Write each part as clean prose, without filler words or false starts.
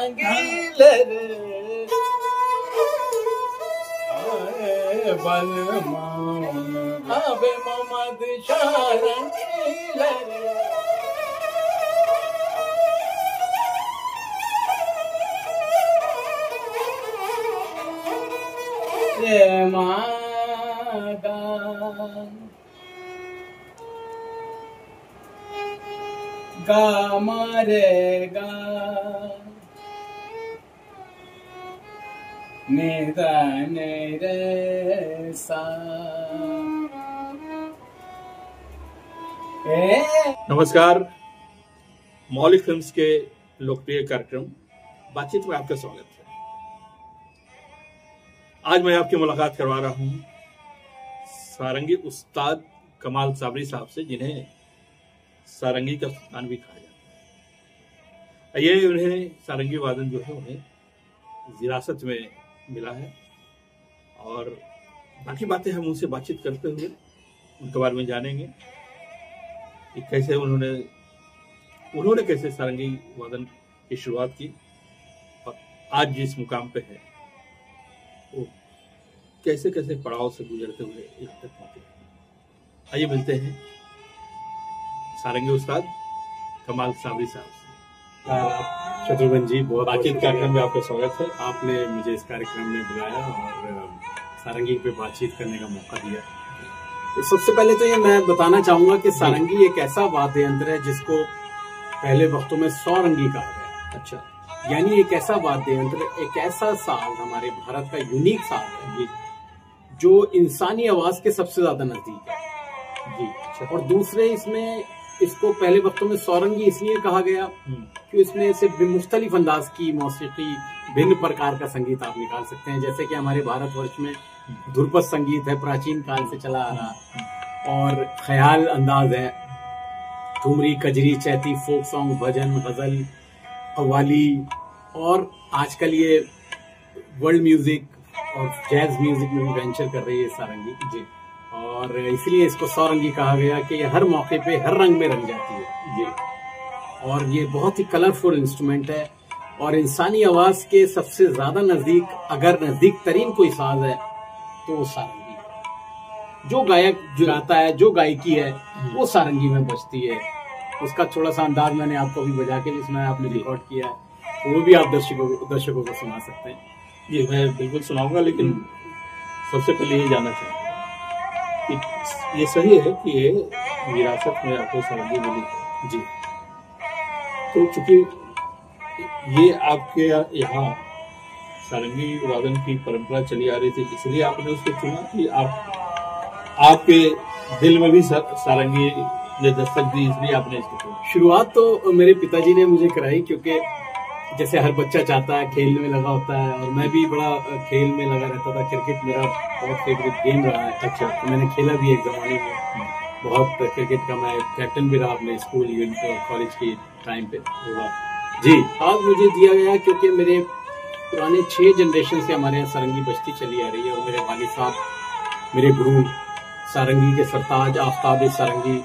रंगीले रे बल आवे मोहम्मद शाह रंगीले रे मागा गा मारेगा निदान रे सा। नमस्कार, मौलिक फिल्म्स के लोकप्रिय कार्यक्रम बातचीत में आपका स्वागत है। आज मैं आपकी मुलाकात करवा रहा हूं सारंगी उस्ताद कमाल साबरी साहब से, जिन्हें सारंगी का सुल्तान भी कहा जाता है। ये उन्हें सारंगी वादन जो है उन्हें विरासत में मिला है, और बाकी बातें हम उनसे बातचीत करते हुए उनके बारे में जानेंगे कि कैसे उन्होंने कैसे सारंगी वादन की शुरुआत की और आज जिस मुकाम पे है वो कैसे कैसे पड़ाव से गुजरते हुए यहाँ तक पहुंचे। आइए मिलते हैं सारंगी उस्ताद कमाल साबरी साहब से। शत्रुघ्न जी, बहुत बातचीत कार्यक्रम में आपका स्वागत है। आपने मुझे इस कार्यक्रम में बुलाया और सारंगी पे बातचीत करने का मौका दिया। तो सबसे पहले तो ये मैं बताना चाहूंगा कि सारंगी एक ऐसा वाद्य यंत्र है जिसको पहले वक्तों में सौरंगी कहा गया। अच्छा, यानी एक ऐसा वाद्य यंत्र, एक ऐसा साज हमारे भारत का यूनिक साज है जो इंसानी आवाज के सबसे ज्यादा नजदीक है जी। अच्छा। और दूसरे इसमें इसको पहले वक्तों में सौरंगी इसलिए कहा गया कि इसमें से मुख्तलिफ अंदाज की मौसीकी, भिन्न प्रकार का संगीत आप निकाल सकते हैं। जैसे कि हमारे भारतवर्ष में ध्रुपद संगीत है, प्राचीन काल से चला आ रहा, और ख्याल अंदाज है, ठुमरी, कजरी, चैती, फोक सॉन्ग, भजन, गजल, कव्वाली, और आजकल ये वर्ल्ड म्यूजिक और जैज म्यूजिक में भी वेंचर कर रही है सारंगी जी। और इसलिए इसको सौरंगी कहा गया कि ये हर मौके पे हर रंग में रंग जाती है जी। और ये बहुत ही कलरफुल इंस्ट्रूमेंट है, और इंसानी आवाज के सबसे ज्यादा नजदीक, अगर नजदीक तरीन कोई साज है तो वो सारंगी है। जो गायक गाता है, जो गायकी है, वो सारंगी में बजती है। उसका थोड़ा सा अंदाज मैंने आपको अभी बजा के भी सुनाया, आपने रिकॉर्ड किया है, तो वो भी आप दर्शकों को सुना सकते हैं। जी मैं बिल्कुल सुनाऊंगा, लेकिन सबसे पहले ये जानना चाहूंगा कि ये सही है कि ये विरासत में आपको सारंगी मिली है जी। तो चूंकि ये आपके यहाँ सारंगी वादन की परंपरा चली आ रही थी, इसलिए आपने उसको चुना कि आपके दिल में भी सारंगी ने दस्तक दी, इसलिए आपने इसको चुना? शुरुआत तो मेरे पिताजी ने मुझे कराई, क्योंकि जैसे हर बच्चा चाहता है, खेल में लगा होता है, और मैं भी बड़ा खेल में लगा रहता था। क्रिकेट मेरा बहुत फेवरेट गेम रहा है। अच्छा, तो मैंने खेला भी एक जमाने में बहुत क्रिकेट का, मैं कैप्टन भी रहा अपने स्कूल कॉलेज के टाइम पे जी। आज मुझे दिया गया क्योंकि मेरे पुराने 6 जनरेशन से हमारे यहाँ सारंगी बजती चली आ रही है, और मेरे वालिद साहब, मेरे गुरु, सारंगी के सरताज आफ्ताब सारंगी,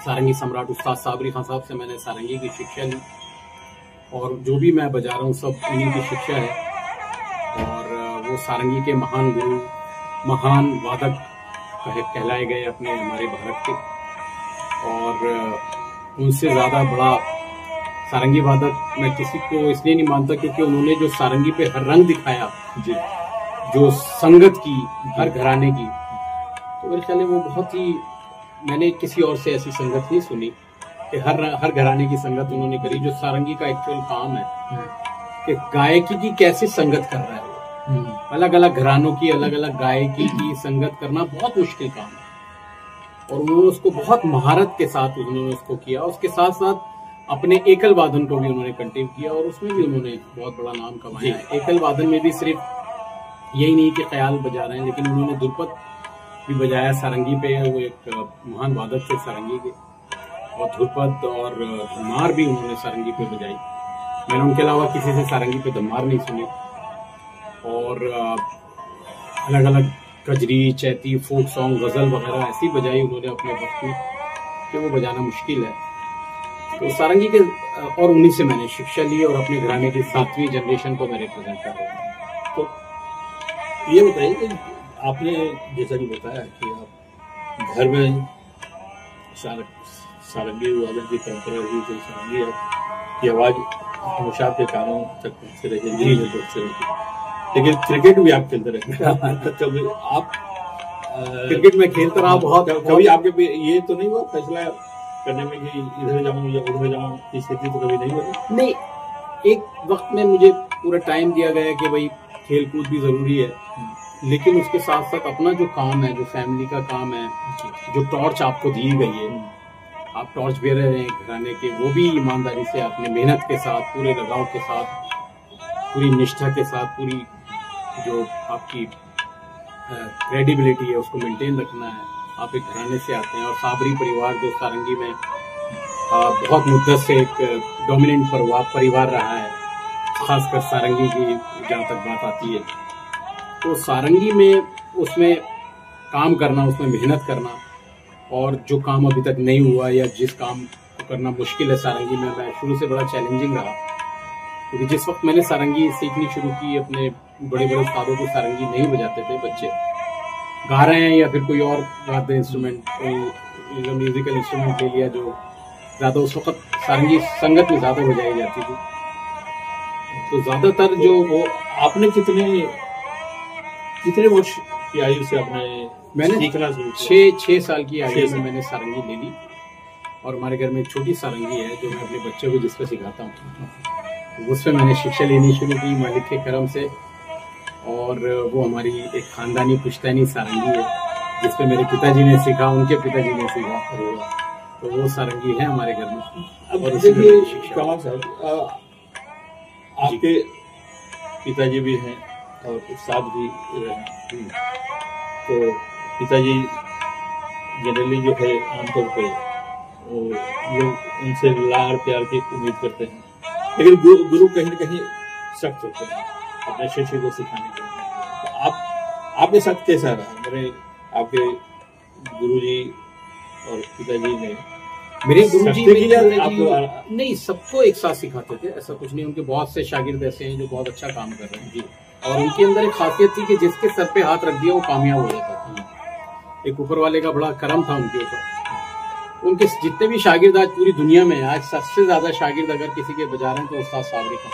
सारंगी सम्राट उस्ताद साबरी खान साहब से मैंने सारंगी की शिक्षा ली, और जो भी मैं बजा रहा हूँ सब उन्हीं की शिक्षा है। और वो सारंगी के महान गुरु, महान वादक कहलाए गए अपने हमारे भारत के, और उनसे ज्यादा बड़ा सारंगी वादक मैं किसी को इसलिए नहीं मानता क्योंकि उन्होंने जो सारंगी पे हर रंग दिखाया जी, जो संगत की हर घराने की, तो मेरे ख्याल में वो बहुत ही, मैंने किसी और से ऐसी संगत नहीं सुनी कि हर घराने की संगत उन्होंने करी। जो सारंगी का एक्चुअल काम है कि गायकी की कैसे संगत कर रहा है वो, अलग अलग घरानों की अलग अलग गायकी की संगत करना बहुत मुश्किल काम है, और उन्होंने उसको बहुत महारत के साथ उन्होंने उसको किया। उसके साथ साथ अपने एकल वादन को भी उन्होंने कंटिन्यू किया, और उसमें भी उन्होंने बहुत बड़ा नाम कमाया है। एकल वादन में भी सिर्फ यही नहीं कि ख्याल बजा रहे हैं, लेकिन उन्होंने ध्रुपद भी बजाया सारंगी पे। वो एक महान वादक थे सारंगी के, और ध्रुपद और धमार भी उन्होंने सारंगी पे बजाई। मैंने उनके अलावा किसी से सारंगी पे धमार नहीं सुनी। और अलग अलग कजरी, चैती, फोक सॉन्ग, गजल वगैरह ऐसी बजाई उन्होंने अपने वक्त में कि वो बजाना मुश्किल है। तो सारंगी के और उन्हीं से मैंने शिक्षा ली और अपने घराने की 7वीं जनरेशन को मैं रिप्रेजेंट कर रहा हूँ। तो ये बताइए कि आपने जैसा कि बताया कि आप घर में सारंगी वादन की परंपरा रही, तो सारंगी की आवाज हमेशा आपके कानों तक पहुंचते रहे, दिल में पहुंचते रहे। लेकिन क्रिकेट भी आप खेलते रहे। कभी आप क्रिकेट में खेलता रहा बहुत। कभी आपके ये तो नहीं हुआ फैसला करने में कि इधर जाऊं या उधर जाऊं की स्थिति तो कभी नहीं हुई? नहीं, एक वक्त में मुझे पूरा टाइम दिया गया कि भाई खेल कूद भी जरूरी है, लेकिन उसके साथ साथ अपना जो काम है, जो फैमिली का काम है, जो टॉर्च आपको दी गई है, आप टॉर्च बेरर हैं घराने के, वो भी ईमानदारी से आपने मेहनत के साथ, पूरे लगाव के साथ, पूरी निष्ठा के साथ, पूरी जो आपकी क्रेडिबिलिटी है उसको मेंटेन रखना है। आप एक घराने से आते हैं और साबरी परिवार जो सारंगी में बहुत मुद्दत से एक डोमिनेंट परिवार रहा है, खासकर सारंगी की जहाँ तक बात आती है, तो सारंगी में उसमें काम करना, उसमें मेहनत करना, और जो काम अभी तक नहीं हुआ या जिस काम को करना मुश्किल है सारंगी में, मैं शुरू से बड़ा चैलेंजिंग रहा। क्योंकि जिस वक्त मैंने सारंगी सीखनी शुरू की, अपने बड़े बड़े उस्तादों को सारंगी नहीं बजाते थे, बच्चे गा रहे हैं या फिर कोई और वाद्य इंस्ट्रूमेंट, कोई म्यूजिकल इंस्ट्रूमेंट ले लिया, जो ज्यादा उस वक्त सारंगी संगत में ज्यादा बजाई जाती थी। तो ज्यादातर जो वो आपने कितने वर्ष की आयु से मैंने सीखना शुरू किया? 6 साल की आयु में मैंने सारंगी ले ली, और हमारे घर में एक छोटी सारंगी है जो मैं अपने बच्चों को जिस पे सिखाता हूँ, उस पे मैंने शिक्षा लेनी शुरू की मालिक के करम से। और वो हमारी एक खानदानी पुश्तैनी सारंगी है जिसपे मेरे पिताजी ने सीखा, उनके पिताजी ने सीखा, तो वो सारंगी है हमारे घर में। अब देखिए कमाल साहब, आपके पिताजी भी हैं और उस्ताद भी रहे, तो पिताजी जनरली जो है आमतौर पे लोग उनसे लाड़ प्यार की उम्मीद करते हैं, लेकिन गुरु कहीं न कहीं सख्त होते हैं अपने शिष्य को सिखाने के लिए। तो आपके साथ कैसा रहा? मेरे आपके गुरुजी और पिताजी ने मेरे गुरुजी नहीं, सबको एक साथ सिखाते थे, ऐसा कुछ नहीं। उनके बहुत से शागिर्द ऐसे हैं जो बहुत अच्छा काम कर रहे हैं जी, और उनके अंदर एक खासियत थी कि जिसके सर पे हाथ रख दिया वो कामयाब हो जाता था। एक ऊपर वाले का बड़ा करम था उनके ऊपर। उनके जितने भी शागिर्द आज पूरी दुनिया में, आज सबसे ज्यादा शागिर्द अगर किसी के बजा रहे हैं तो उस्ताद साबरी का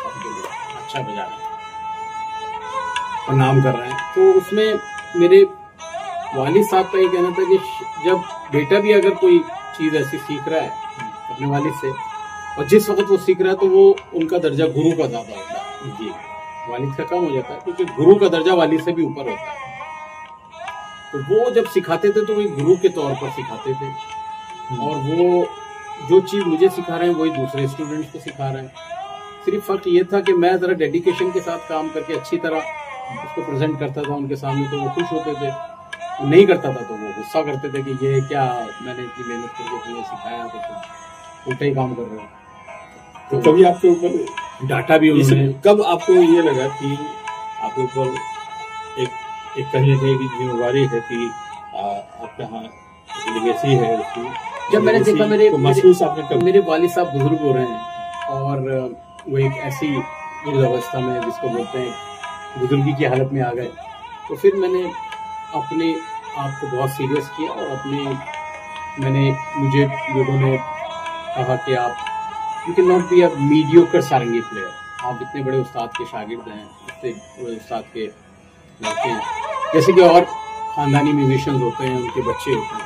अच्छा बजा रहे हैं और नाम कर रहे हैं। तो उसमें मेरे वालिद साहब का ये कहना था कि जब बेटा भी अगर कोई चीज ऐसी सीख रहा है अपने वालिद से, और जिस वक्त वो सीख रहा है, तो वो उनका दर्जा गुरु का ज्यादा होता है जी, वालिद का कम हो जाता है, क्योंकि गुरु का दर्जा वालिद से भी ऊपर होता है। तो वो जब सिखाते थे तो वो गुरु के तौर पर सिखाते थे, और वो जो चीज मुझे सिखा रहे हैं वही दूसरे स्टूडेंट्स को सिखा रहे हैं। सिर्फ फर्क ये था कि मैं जरा डेडिकेशन के साथ काम करके अच्छी तरह उसको प्रेजेंट करता था उनके सामने, तो वो खुश होते थे। नहीं करता था तो वो गुस्सा करते थे कि ये क्या, मैंने इतनी मेहनत करके तुम्हें सिखाया तो तुम उल्टा ही काम कर रहे हो। तो कभी आपके ऊपर डाटा भी उन्होंने, कब आपको ये लगा कि आपके ऊपर एक कहीं न कहीं की जिम्मेवारी है कि आपके यहाँ लेगेसी है उसकी? जब मैंने देखा महसूस आपने कब? मेरे वालिद साहब बुजुर्ग हो रहे हैं और वो एक ऐसी अवस्था में जिसको बोलते हैं बुजुर्गी की हालत में आ गए, तो फिर मैंने अपने आप को बहुत सीरियस किया और मुझे लोगों ने कहा कि आप you can not be a mediocre sarangi player, आप इतने बड़े उस्ताद के शागिर्द हैं, इतने बड़े उस्ताद के लड़के हैं, जैसे कि और खानदानी म्यूजिशियंस होते हैं, उनके बच्चे होते हैं।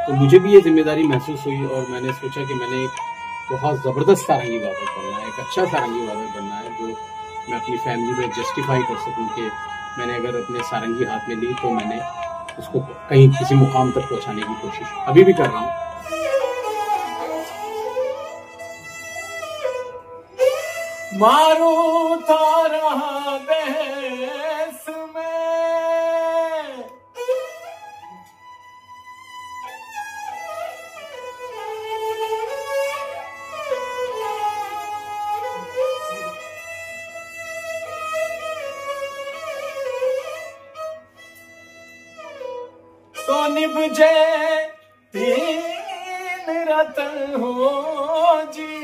तो मुझे भी ये जिम्मेदारी महसूस हुई और मैंने सोचा कि मैंने एक बहुत ज़बरदस्त सारंगी वादक बनना है, एक अच्छा सारंगी वादक बनना है जो मैं अपनी फैमिली में जस्टिफाई कर सकूं कि मैंने अगर अपने सारंगी हाथ में ली तो मैंने उसको कहीं किसी मुकाम तक पहुंचाने की कोशिश अभी भी कर रहा हूँ। मारू तारा देश में तो निभजे तीन रतन हो जी।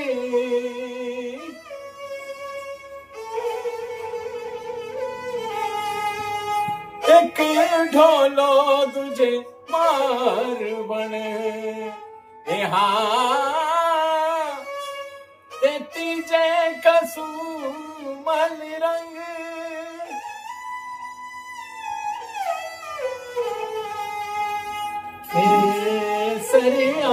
एक ढोलो तुझे मार बने ते तीजे कसुमल रंग सरिया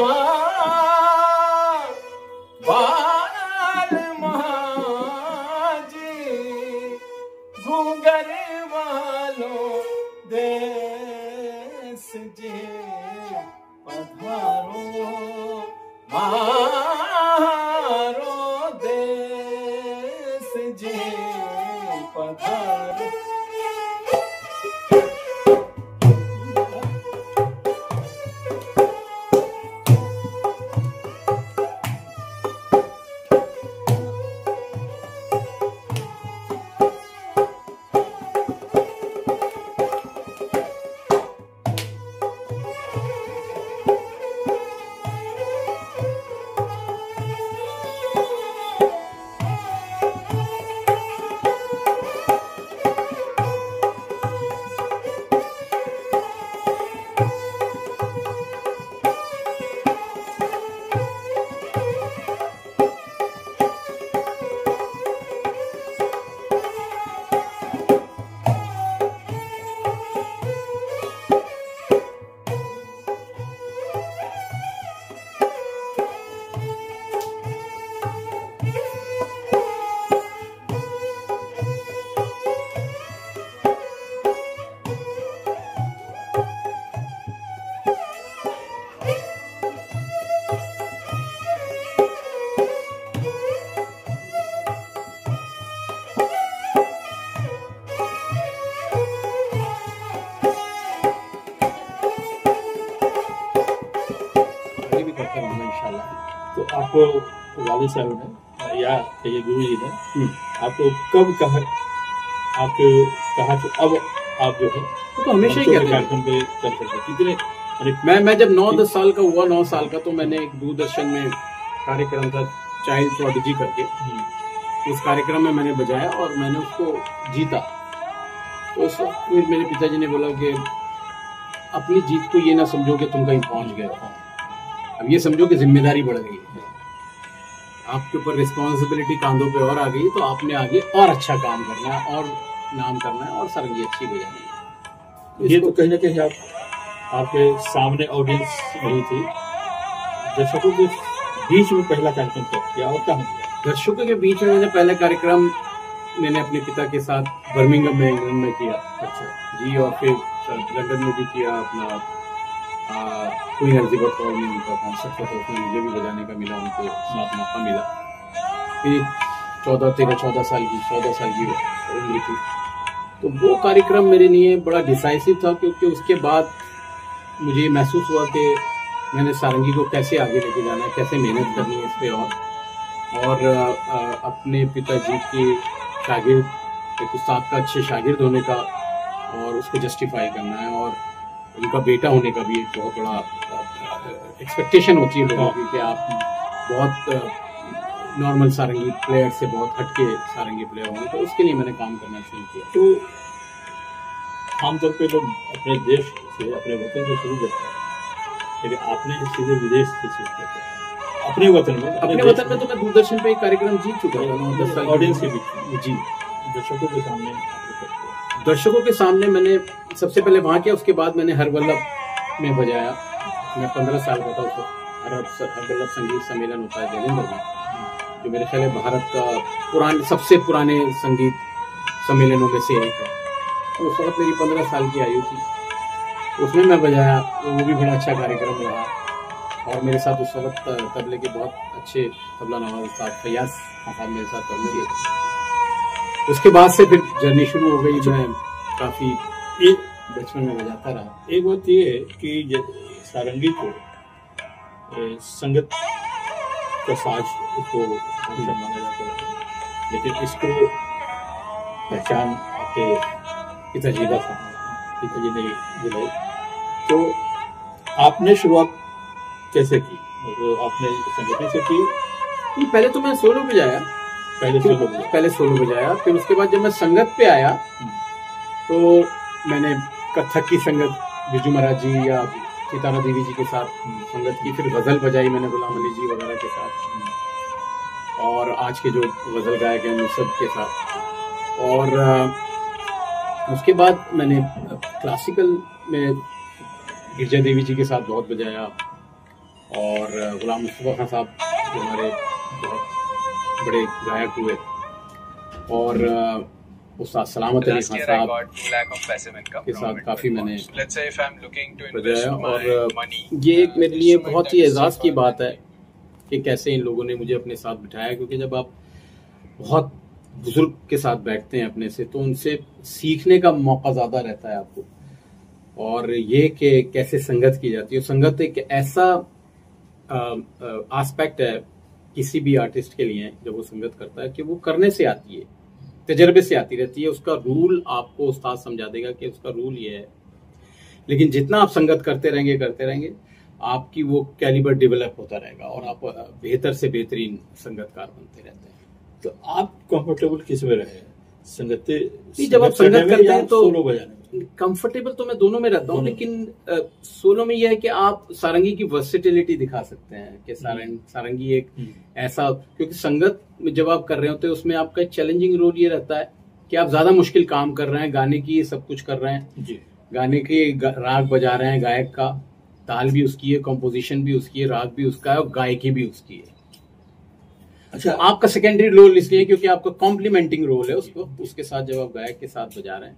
बाल महाजी घूंगर वालों देश जे पधारो मारो देश जे पधारो। तो आपको वालिद साहब ने या कहिए गुरु जी ने आपको कब कहा, आपको कहा कि अब आप जो है तो हमेशा ही कहते हैं पे कर सकते कितने। मैं जब 9-10 साल का हुआ, 9 साल का, तो मैंने एक दूरदर्शन में कार्यक्रम था चाइल्ड प्रोडिजी करके, उस कार्यक्रम में मैंने बजाया और मैंने उसको जीता। तो उस वक्त मेरे पिताजी ने बोला कि अपनी जीत को ये ना समझो कि तुम कहीं पहुंच गए, अब ये समझो कि जिम्मेदारी बढ़ गई है, आपके ऊपर रिस्पॉन्सिबिलिटी कांधों पे और आ गई, तो आपने आगे और अच्छा काम करना है और नाम करना है और सारंगी अच्छी बजानी है। ये तो कहीं ना कहीं आपके सामने ऑडियंस नहीं थी, दर्शकों के बीच में पहला कार्यक्रम किया और कहाँ किया? दर्शकों के बीच में मैंने पहला कार्यक्रम मैंने अपने पिता के साथ बर्मिंघम में, इंग्लैंड में किया। अच्छा जी, और फिर लंदन में भी किया अपना क्वीन एलिजाबेथ हॉल में उनका कॉन्सर्ट था, तो उसमें मुझे भी बजाने का मिला, उनको साथ मौका मिला। फिर 14 साल की उम्र थी, तो वो कार्यक्रम मेरे लिए बड़ा डिसाइसिव था, क्योंकि उसके बाद मुझे महसूस हुआ कि मैंने सारंगी को कैसे आगे लेके जाना है, कैसे मेहनत करनी है इस पर, और अपने पिताजी के शागिर्द, एक उस्ताद का अच्छे शागिर्द होने का और उसको जस्टिफाई करना है, और उनका बेटा होने का भी एक बहुत बड़ा एक्सपेक्टेशन होती है लोगों की कि आप बहुत नॉर्मल सारंगी प्लेयर से बहुत हटके सारंगी प्लेयर होंगे, तो उसके लिए मैंने काम करना शुरू किया। तो आमतौर पे लोग अपने देश से, अपने वतन से शुरू करते हैं, लेकिन आपने सीधे विदेश से शुरू किया अपने वतन में। तो मैं दूरदर्शन पे एक कार्यक्रम जीत चुका था 9-10 साल ऑडियंस के बीच जी, दर्शकों के सामने। दर्शकों के सामने मैंने सबसे पहले वहां किया, उसके बाद मैंने हरवल्लभ में बजाया। मैं 15 साल का था उस वक्त। हरवल्लभ संगीत सम्मेलन होता है जैलिंगर में, जो मेरे ख्याल में भारत का सबसे पुराने संगीत सम्मेलनों में से एक है। तो उस वक्त मेरी 15 साल की आयु थी, उसमें मैं बजाया, तो वो भी बड़ा अच्छा कार्यक्रम रहा। और मेरे साथ उस वक्त तबले के बहुत अच्छे तबला नवाज उस्ताद फैयाज साहब मेरे साथ तबले किए। उसके बाद से फिर जर्नी शुरू हो गई। मैं काफी बचपन में बजाता रहा। एक बात ये है कि सारंगी को संगत का साज को माना जाता है, लेकिन इसको पहचान आपके पिताजी ने दिलाई। तो आपने शुरुआत कैसे की? वो आपने संगीत से की? नहीं, पहले तो मैं सोलो बजाया, पहले सोलो बजाया, फिर उसके बाद जब मैं संगत पे आया तो मैंने कथक की संगत बिजू महाराज जी या सीतारा देवी जी के साथ संगत की, फिर गजल बजाई मैंने गुलाम अली जी वगैरह के साथ, और आज के जो गजल गायक हैं उन सब के साथ। और उसके बाद मैंने क्लासिकल में गिरजा देवी जी के साथ बहुत बजाया, और गुलाम मुस्तफा खान साहब जो हमारे बहुत बड़े गायक हुए, और उस्ताद सलामत अली खान साहब के साथ काफ़ी मैंने बजाया। और ये एक मेरे लिए बहुत ही एजाज़ की बात है कि कैसे इन लोगों ने मुझे अपने साथ बिठाया, क्योंकि जब आप बहुत बुजुर्ग के साथ बैठते हैं अपने से तो उनसे सीखने का मौका ज़्यादा रहता है आपको। और ये कि कैसे संगत की जाती है, संगत एक ऐसा एस्पेक्ट है किसी भी आर्टिस्ट के लिए जब वो संगत करता है कि वो करने से आती है, तजर्बे से आती रहती है। उसका रूल आपको उस्ताद समझा देगा कि उसका रूल ये है, लेकिन जितना आप संगत करते रहेंगे आपकी वो कैलिबर डेवलप होता रहेगा और आप बेहतर से बेहतरीन संगतकार बनते रहते हैं। तो आप कंफर्टेबल किस में रहे? संगत जब आप संगत करते हैं तो सोलो बजाने? कंफर्टेबल तो मैं दोनों में रहता हूँ, लेकिन सोलो में यह है कि आप सारंगी की वर्सेटिलिटी दिखा सकते हैं कि सारंगी एक ऐसा, क्योंकि संगत में जब आप कर रहे होते हैं उसमें आपका चैलेंजिंग रोल ये रहता है कि आप ज्यादा मुश्किल काम कर रहे हैं, गाने की सब कुछ कर रहे हैं जी, गाने के राग बजा रहे हैं, गायक का ताल भी उसकी है, कंपोजिशन भी उसकी है, राग भी उसका है और गायकी भी उसकी है। अच्छा, आपका सेकेंडरी रोल इसलिए क्योंकि आपका कॉम्प्लीमेंटिंग रोल है उसको, उसके साथ जब आप गायक के साथ बजा रहे हैं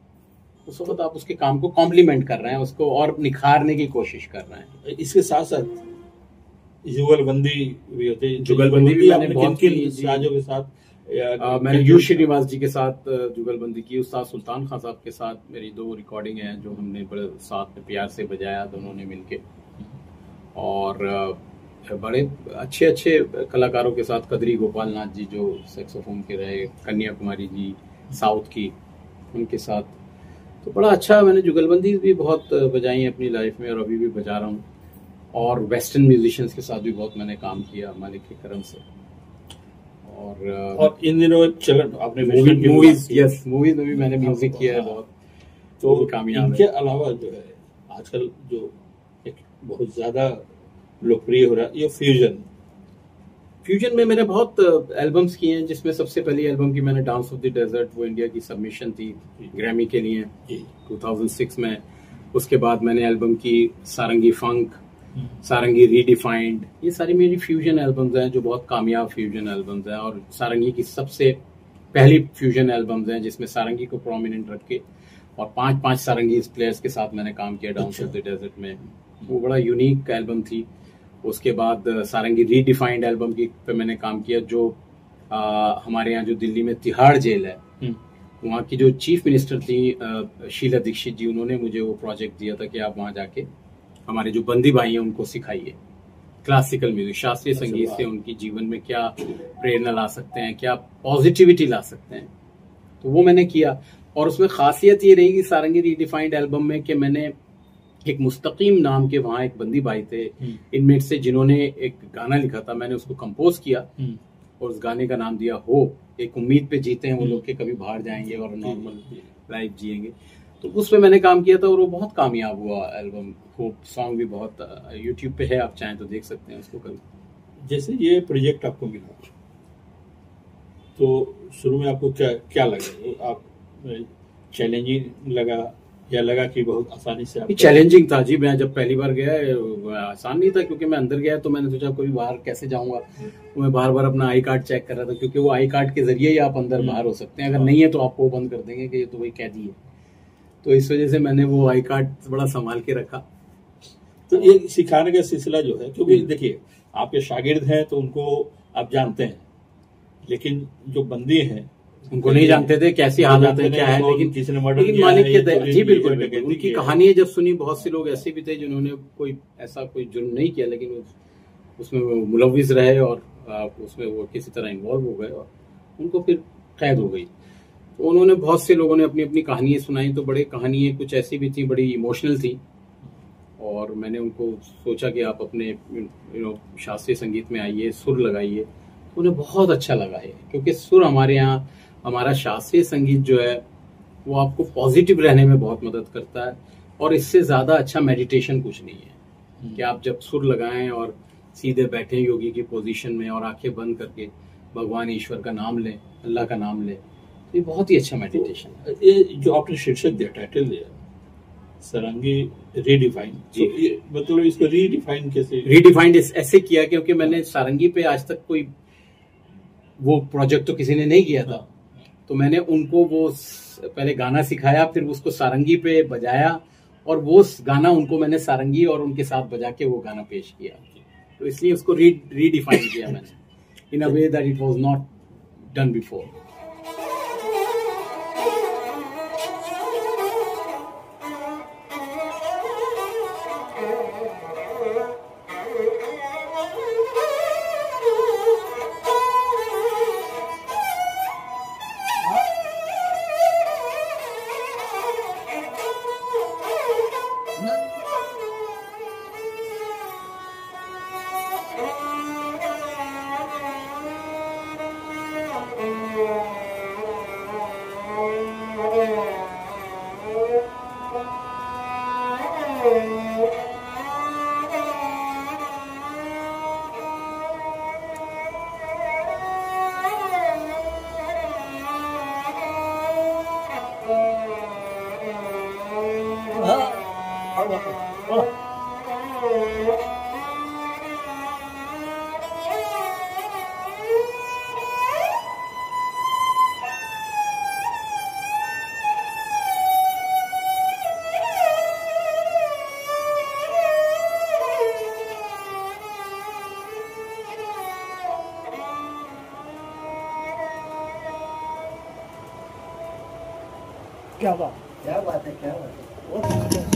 उस वक्त आप उसके काम को कॉम्प्लीमेंट कर रहे हैं, उसको और निखारने की कोशिश कर रहे हैं। इसके साथ साथ जुगलबंदी भी होती है। जुगलबंदी भी मैंने बहुत की साजों के साथ। मैंने यू श्रीनिवास जी के साथ जुगलबंदी की, उस्ताद सुल्तान खान साहब के साथ मेरी 2 रिकॉर्डिंग है जो हमने बड़े साथ में प्यार से बजाया दोनों ने मिलके। और बड़े अच्छे अच्छे कलाकारों के साथ, कदरी गोपाल नाथ जी जो सैक्सोफोन के रहे, कन्याकुमारी जी साउथ की, उनके साथ तो बड़ा अच्छा। मैंने जुगलबंदी भी बहुत बजाई है अपनी लाइफ में और अभी भी बजा रहा हूँ। और वेस्टर्न म्यूजिशियंस के साथ भी बहुत मैंने काम किया मालिक के करम से। और इन दिनों चलन आपने मूवीज में भी मैंने म्यूजिक किया है बहुत, तो कामयाब। इनके अलावा जो है आजकल जो एक बहुत ज्यादा लोकप्रिय हो रहा है ये फ्यूजन में मैंने बहुत एल्बम्स किए हैं, जिसमें सबसे पहली एल्बम की मैंने डांस ऑफ द डेजर्ट, वो इंडिया की सबमिशन थी ग्रैमी के लिए 2006 में। उसके बाद मैंने एल्बम की सारंगी फंक, सारंगी रीडिफाइंड, ये सारी मेरी फ्यूजन एल्बम्स हैं जो बहुत कामयाब फ्यूजन एल्बम्स हैं। और सारंगी की सबसे पहली फ्यूजन एल्बम्स हैं जिसमें सारंगी को प्रोमिनेंट रख के और 5 सारंगी प्लेयर्स के साथ मैंने काम किया डांस ऑफ द डेजर्ट में। वो बड़ा यूनिक एल्बम थी। उसके बाद सारंगी रीडिफाइंड एल्बम की पे मैंने काम किया जो हमारे यहाँ जो दिल्ली में तिहाड़ जेल है, वहाँ की जो चीफ मिनिस्टर थी शीला दीक्षित जी, उन्होंने मुझे वो प्रोजेक्ट दिया था कि आप वहाँ जाके हमारे जो बंदी भाई हैं उनको सिखाइए क्लासिकल म्यूजिक, शास्त्रीय संगीत से उनकी जीवन में क्या प्रेरणा ला सकते हैं, क्या पॉजिटिविटी ला सकते हैं। तो वो मैंने किया। और उसमें खासियत ये रही कि सारंगी रीडिफाइंड एल्बम में कि मैंने एक मुस्तकीम नाम के वहाँ एक बंदी भाई थे इनमेट से, जिन्होंने एक गाना लिखा था, मैंने उसको कंपोज किया और उस गाने का नाम दिया हो। एक उम्मीद पे जीते हैं वो लोग के कभी बाहर जाएंगे और नॉर्मल लाइफ जिएंगे। तो उस पे मैंने काम किया था और वो बहुत कामयाब हुआ एल्बम। होप सॉन्ग भी बहुत यूट्यूब पे है, आप चाहें तो देख सकते हैं उसको कभी। जैसे ये प्रोजेक्ट आपको मिला तो शुरू में आपको क्या लगा? आप चैलेंजिंग लगा या लगा कि बहुत आसानी से? चैलेंजिंग था जी। मैं जब पहली बार गया आसान नहीं था, क्योंकि मैं अंदर गया तो मैंने सोचा कभी बाहर कैसे जाऊंगा। तो मैं बार बार अपना आई कार्ड चेक कर रहा था, क्योंकि वो आई कार्ड के जरिए ही आप अंदर बाहर हो सकते हैं। अगर नहीं है तो आपको बंद कर देंगे कि ये तो वही कैदी है। तो इस वजह से मैंने वो आई कार्ड बड़ा संभाल के रखा। तो ये सिखाने का सिलसिला जो है, क्योंकि देखिए आपके शागिर्द हैं तो उनको आप जानते हैं, लेकिन जो बंदी हैं उनको नहीं जानते थे कैसी हालत है क्या है। लेकिन मालिक के जी बिल्कुल उनकी कहानियां जब सुनी, बहुत से लोग ऐसे भी थे जिन्होंने कोई ऐसा कोई जुर्म नहीं किया, लेकिन उसमें वो मुलविस रहे और उसमें वो किसी तरह इन्वॉल्व हो गए और उनको फिर कैद हो गई। तो उन्होंने, बहुत से लोगों ने अपनी अपनी कहानियां सुनाई। तो बड़ी कहानियां कुछ ऐसी भी थी, बड़ी इमोशनल थी और मैंने उनको सोचा कि आप अपने शास्त्रीय संगीत में आइए, सुर लगाइए। तो उन्हें बहुत अच्छा लगा है, क्योंकि सुर हमारे यहाँ, हमारा शास्त्रीय संगीत जो है वो आपको पॉजिटिव रहने में बहुत मदद करता है, और इससे ज्यादा अच्छा मेडिटेशन कुछ नहीं है कि आप जब सुर लगाएं और सीधे बैठें योगी की पोजीशन में और आंखें बंद करके भगवान ईश्वर का नाम लें, अल्लाह का नाम लें। ये बहुत ही अच्छा मेडिटेशन है। ये जो आपने शीर्षक दिया, टाइटल दिया, सारंगी रीडिफाइन, तो ये मतलब इसको रीडिफाइन कैसे? रीडिफाइंड ऐसे किया क्योंकि मैंने सारंगी पे आज तक कोई वो प्रोजेक्ट तो किसी ने नहीं किया था, तो मैंने उनको वो पहले गाना सिखाया, फिर उसको सारंगी पे बजाया, और वो गाना उनको मैंने सारंगी और उनके साथ बजा के वो गाना पेश किया। तो इसलिए उसको रीडिफाइन किया मैंने in a way that it was not done before. क्या बात है, क्या बात है, क्या बात है।